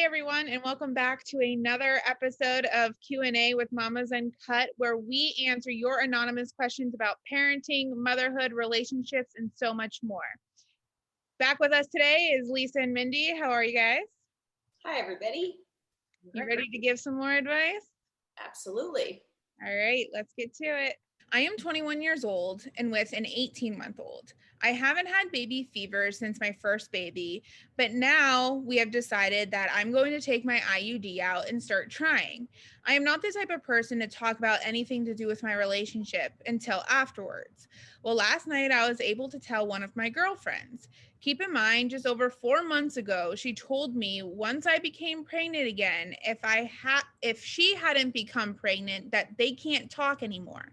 everyone, and welcome back to another episode of Q&A with Mamas Uncut, where we answer your anonymous questions about parenting, motherhood, relationships, and so much more. Back with us today is Lisa and Mindy. How are you guys? Hi, everybody. You ready to give some more advice? Absolutely. All right, let's get to it. I am 21 years old and with an 18-month-old. I haven't had baby fever since my first baby, but now we have decided that I'm going to take my IUD out and start trying. I am not the type of person to talk about anything to do with my relationship until afterwards. Well, last night I was able to tell one of my girlfriends. Keep in mind, just over 4 months ago, she told me once I became pregnant again, if she hadn't become pregnant, that they can't talk anymore,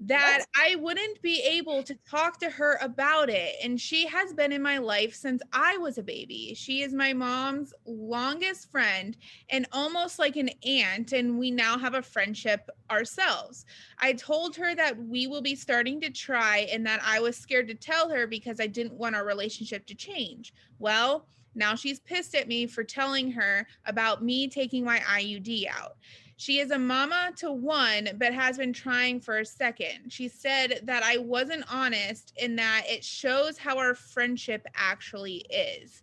that I wouldn't be able to talk to her about it. And she has been in my life since I was a baby. She is my mom's longest friend and almost like an aunt, and we now have a friendship ourselves. I told her that we will be starting to try and that I was scared to tell her because I didn't want our relationship to change. Well, now she's pissed at me for telling her about me taking my IUD out. She is a mama to one, but has been trying for a second. She said that I wasn't honest and that it shows how our friendship actually is.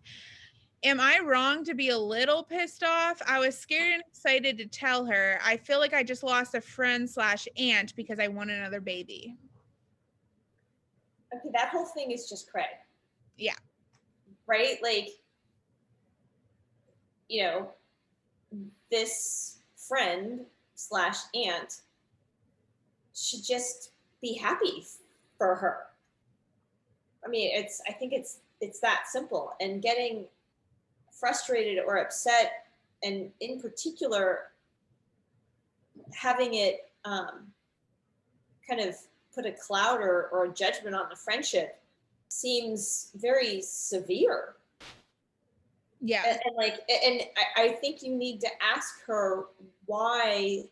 Am I wrong to be a little pissed off? I was scared and excited to tell her. I feel like I just lost a friend slash aunt because I want another baby. Okay, that whole thing is just cred. Yeah. Right? Like, this friend slash aunt should just be happy for her. I mean, I think it's that simple. And getting frustrated or upset, and in particular, having it kind of put a cloud or a judgment on the friendship seems very severe. Yeah. And I think you need to ask her why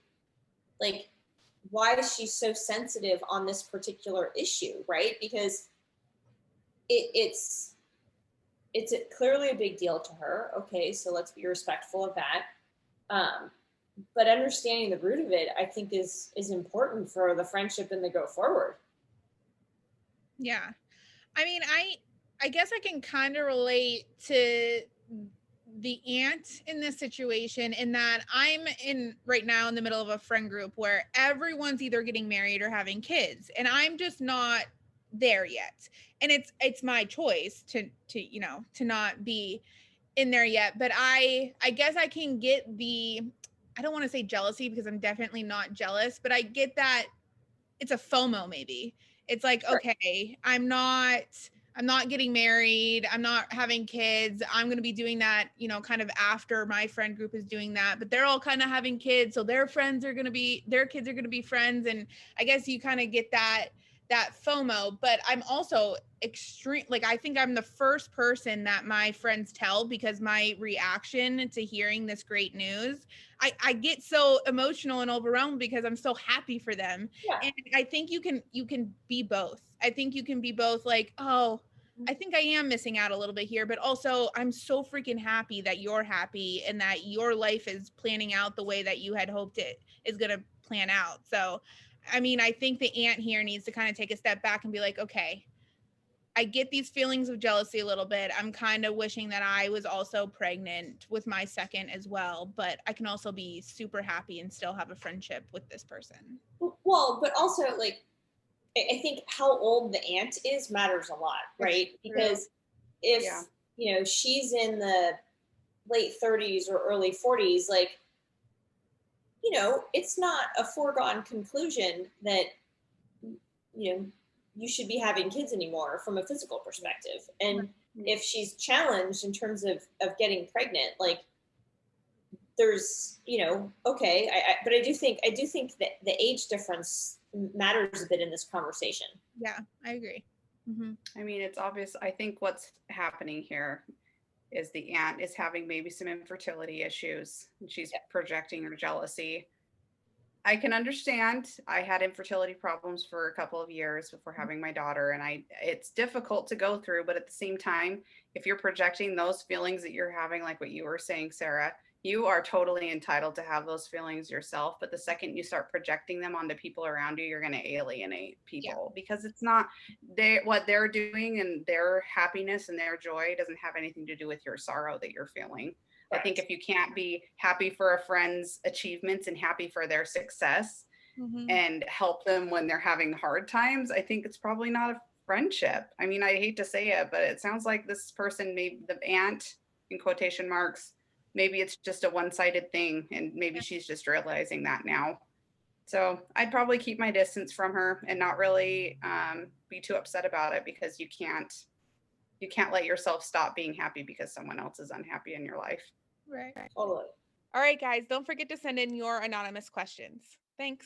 she's so sensitive on this particular issue, right? Because it's clearly a big deal to her. Okay, so let's be respectful of that. But understanding the root of it, I think, is important for the friendship and the go forward. Yeah. I mean, I guess I can kind of relate to the aunt in this situation, in that I'm in right now in the middle of a friend group where everyone's either getting married or having kids, and I'm just not there yet. And it's my choice to not be in there yet, but I guess I can get the, I don't want to say jealousy because I'm definitely not jealous, but I get that it's a FOMO maybe. It's like, okay, I'm not getting married, I'm not having kids, I'm going to be doing that, kind of after my friend group is doing that, but they're all kind of having kids, so their kids are going to be friends, and I guess you kind of get that FOMO. But I'm also extreme, like, I think I'm the first person that my friends tell, because my reaction to hearing this great news, I get so emotional and overwhelmed because I'm so happy for them. Yeah. And I think you can be both. I think you can be both, like, oh, I think I am missing out a little bit here, but also I'm so freaking happy that you're happy and that your life is planning out the way that you had hoped it is going to plan out. So, I mean, I think the aunt here needs to kind of take a step back and be like, okay, I get these feelings of jealousy a little bit. I'm kind of wishing that I was also pregnant with my second as well, but I can also be super happy and still have a friendship with this person. Well, but also, like, I think how old the aunt is matters a lot, right? Because if she's in the late 30s or early 40s, like, it's not a foregone conclusion that you should be having kids anymore from a physical perspective. And if she's challenged in terms of getting pregnant, like, there's okay, but I do think that the age difference matters a bit in this conversation. Yeah, I agree. Mm-hmm. I mean, it's obvious. I think what's happening here is the aunt is having maybe some infertility issues, and she's projecting her jealousy. I can understand. I had infertility problems for a couple of years before having my daughter, and it's difficult to go through, but at the same time, if you're projecting those feelings that you're having, like what you were saying, Sarah, you are totally entitled to have those feelings yourself. But the second you start projecting them onto people around you, you're going to alienate people, because it's not what they're doing, and their happiness and their joy doesn't have anything to do with your sorrow that you're feeling. Right. I think if you can't be happy for a friend's achievements and happy for their success, and help them when they're having hard times, I think it's probably not a friendship. I mean, I hate to say it, but it sounds like this person, maybe the aunt in quotation marks, maybe it's just a one-sided thing, and maybe she's just realizing that now. So I'd probably keep my distance from her and not really be too upset about it, because you can't let yourself stop being happy because someone else is unhappy in your life. Right. Totally. All right, guys, don't forget to send in your anonymous questions. Thanks.